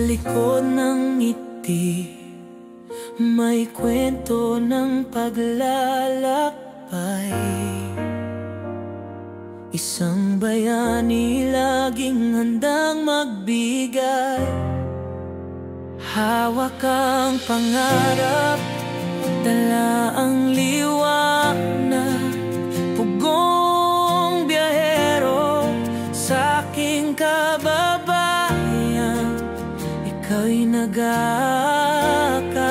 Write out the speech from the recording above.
likod ng ngiti, may kwento ng paglalakbay. Isang bayani laging handang magbigay. Hawak ang pangarap, dala ang liwanag, pugong biyahero sa aking kababayan. Ika'y nag-aakala